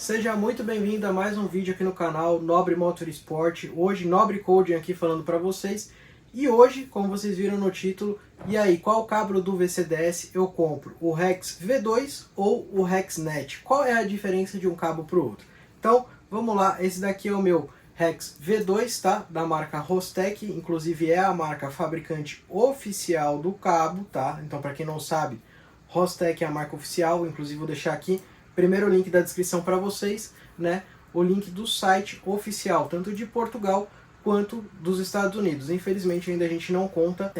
Seja muito bem-vindo a mais um vídeo aqui no canal Nobre Motorsport. Hoje, Nobre Coding aqui falando para vocês. E hoje, como vocês viram no título, e aí, qual cabo do VCDS eu compro? O Rex V2 ou o RexNet? Qual é a diferença de um cabo para o outro? Então, vamos lá, esse daqui é o meu Rex V2, tá? Da marca Rostec, inclusive é a marca fabricante oficial do cabo, tá? Então, para quem não sabe, Rostec é a marca oficial, inclusive vou deixar aqui primeiro o link da descrição para vocês, né? O link do site oficial, tanto de Portugal quanto dos Estados Unidos. Infelizmente ainda a gente não conta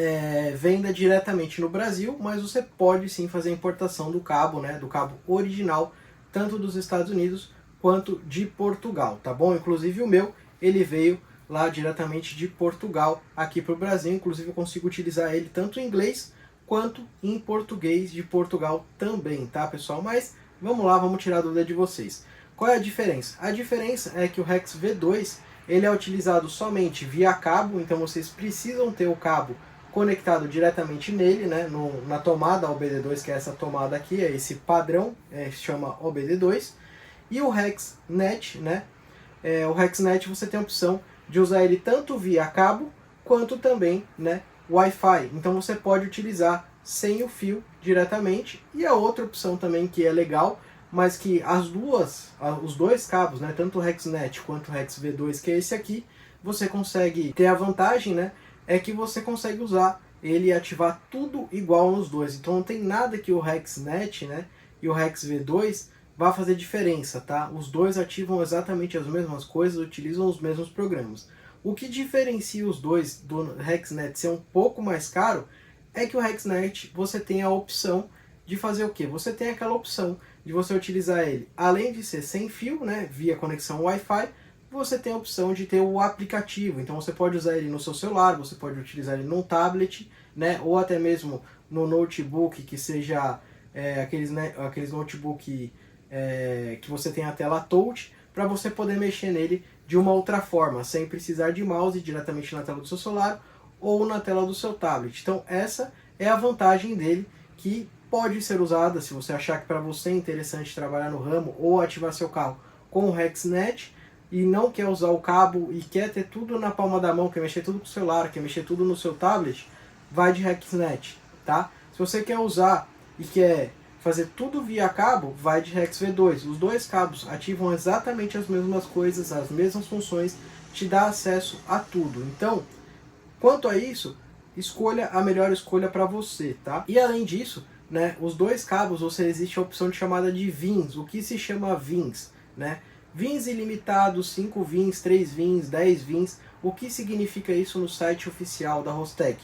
venda diretamente no Brasil, mas você pode sim fazer a importação do cabo, né? Do cabo original, tanto dos Estados Unidos quanto de Portugal, tá bom? Inclusive o meu, ele veio lá diretamente de Portugal aqui para o Brasil. Inclusive eu consigo utilizar ele tanto em inglês quanto em português de Portugal também, tá, pessoal? Mas vamos lá, vamos tirar a dúvida de vocês. Qual é a diferença? A diferença é que o Rex V2 ele é utilizado somente via cabo, então vocês precisam ter o cabo conectado diretamente nele, né, na tomada OBD2, que é essa tomada aqui, é esse padrão, chama OBD2. E o RexNet, né, o RexNet você tem a opção de usar ele tanto via cabo quanto também, né, Wi-Fi. Então você pode utilizar sem o fio diretamente. E a outra opção também que é legal, mas que os dois cabos, né, tanto o RexNet quanto o Rex V2, que é esse aqui, você consegue ter a vantagem, né, é que você consegue usar ele e ativar tudo igual nos dois. Então não tem nada que o RexNet, né, e o Rex V2 vá fazer diferença, tá? Os dois ativam exatamente as mesmas coisas, utilizam os mesmos programas. O que diferencia os dois do RexNet ser um pouco mais caro é que o RexNet você tem a opção de fazer o que? Você tem aquela opção de você utilizar ele, além de ser sem fio, né, via conexão Wi-Fi, você tem a opção de ter o aplicativo. Então você pode usar ele no seu celular, você pode utilizar ele num tablet, né, ou até mesmo no notebook, que seja aqueles notebook que você tem a tela touch, para você poder mexer nele de uma outra forma, sem precisar de mouse diretamente na tela do seu celular ou na tela do seu tablet. Então essa é a vantagem dele, que pode ser usada se você achar que para você é interessante trabalhar no ramo ou ativar seu carro com o RexNet e não quer usar o cabo e quer ter tudo na palma da mão, quer mexer tudo com o celular, quer mexer tudo no seu tablet, vai de RexNet, tá? Se você quer usar e quer fazer tudo via cabo, vai de Rex V2. Os dois cabos ativam exatamente as mesmas coisas, as mesmas funções, te dá acesso a tudo. Então, quanto a isso, escolha a melhor escolha para você, tá? E além disso, né, os dois cabos, existe a opção de chamada de VINs. O que se chama VINs, né? VINs ilimitados, 5 VINs, 3 VINs, 10 VINs. O que significa isso no site oficial da Rostec?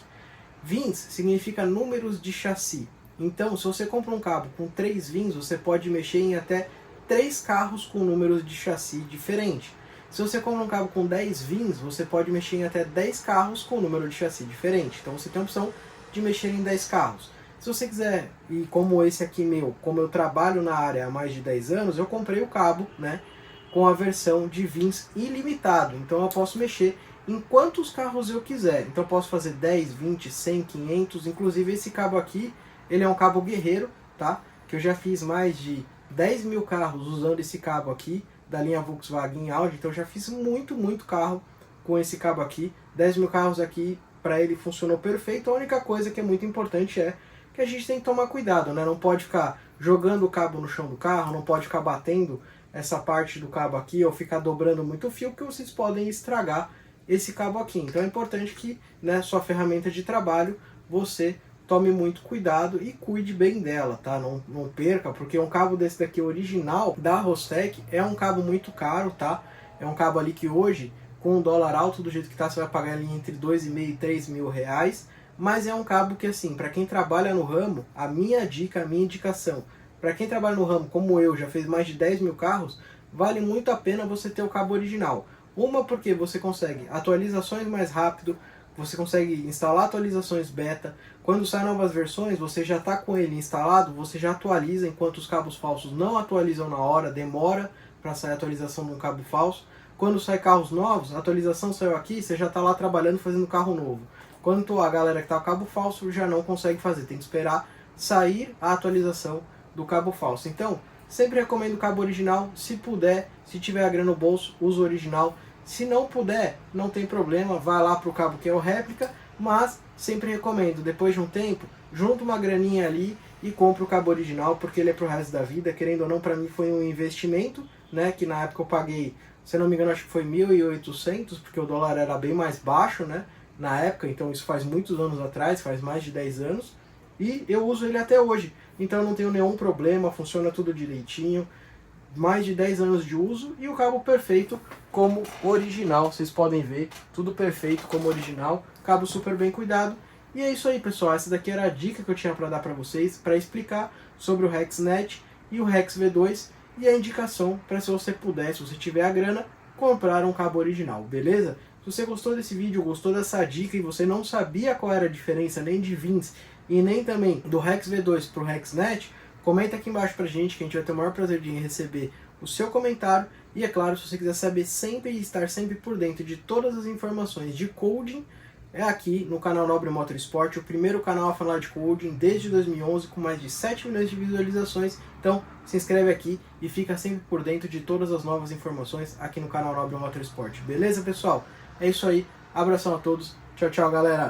VINs significa números de chassi. Então, se você compra um cabo com 3 VINs, você pode mexer em até 3 carros com números de chassi diferentes. Se você compra um cabo com 10 VINs, você pode mexer em até 10 carros com número de chassi diferente. Então você tem a opção de mexer em 10 carros. Se você quiser, e como esse aqui meu, como eu trabalho na área há mais de 10 anos, eu comprei o cabo, né, com a versão de VINs ilimitado. Então eu posso mexer em quantos carros eu quiser. Então eu posso fazer 10, 20, 100, 500, inclusive esse cabo aqui, ele é um cabo guerreiro, tá? Que eu já fiz mais de 10 mil carros usando esse cabo aqui, da linha Volkswagen Audi. Então eu já fiz muito carro com esse cabo aqui. 10 mil carros aqui, para ele funcionou perfeito. A única coisa que é muito importante é que a gente tem que tomar cuidado, né? Não pode ficar jogando o cabo no chão do carro, não pode ficar batendo essa parte do cabo aqui, ou ficar dobrando muito o fio, porque vocês podem estragar esse cabo aqui. Então é importante que, né, sua ferramenta de trabalho, você tome muito cuidado e cuide bem dela, tá? Não perca, porque um cabo desse daqui original da Rostec é um cabo muito caro, tá? É um cabo ali que hoje, com o dólar alto do jeito que tá, você vai pagar ali entre 2.500 e 3 mil reais, mas é um cabo que, assim, para quem trabalha no ramo, a minha indicação, para quem trabalha no ramo como eu, já fez mais de 10 mil carros, vale muito a pena você ter o cabo original. Uma, porque você consegue atualizações mais rápido, você consegue instalar atualizações beta. Quando saem novas versões, você já está com ele instalado, você já atualiza, enquanto os cabos falsos não atualizam na hora, demora para sair a atualização de um cabo falso. Quando sai carros novos, a atualização saiu aqui, você já está lá trabalhando fazendo carro novo. Quanto a galera que está com cabo falso já não consegue fazer, tem que esperar sair a atualização do cabo falso. Então, Sempre recomendo o cabo original, se puder, se tiver a grana no bolso, usa o original. Se não puder, não tem problema, vai lá pro cabo que é o réplica, mas sempre recomendo, depois de um tempo, junta uma graninha ali e compra o cabo original, porque ele é pro resto da vida, querendo ou não, para mim foi um investimento, né, que na época eu paguei, se eu não me engano, acho que foi 1.800, porque o dólar era bem mais baixo, né, na época, então isso faz muitos anos atrás, faz mais de 10 anos, e eu uso ele até hoje, então não tenho nenhum problema, funciona tudo direitinho, mais de 10 anos de uso e o cabo perfeito como original, vocês podem ver, tudo perfeito como original, cabo super bem cuidado. E é isso aí, pessoal, essa daqui era a dica que eu tinha para dar para vocês, para explicar sobre o REXNet e o REX V2 e a indicação para, se você puder, se você tiver a grana, comprar um cabo original, beleza? Se você gostou desse vídeo, gostou dessa dica e você não sabia qual era a diferença nem de VINs e nem também do REX V2 para o REXNet, comenta aqui embaixo pra gente, que a gente vai ter o maior prazer de receber o seu comentário. E é claro, se você quiser saber sempre e estar sempre por dentro de todas as informações de coding, é aqui no canal Nobre Motorsport, o primeiro canal a falar de coding desde 2011, com mais de 7 milhões de visualizações. Então se inscreve aqui e fica sempre por dentro de todas as novas informações aqui no canal Nobre Motorsport. Beleza, pessoal? É isso aí, abração a todos, tchau, tchau, galera!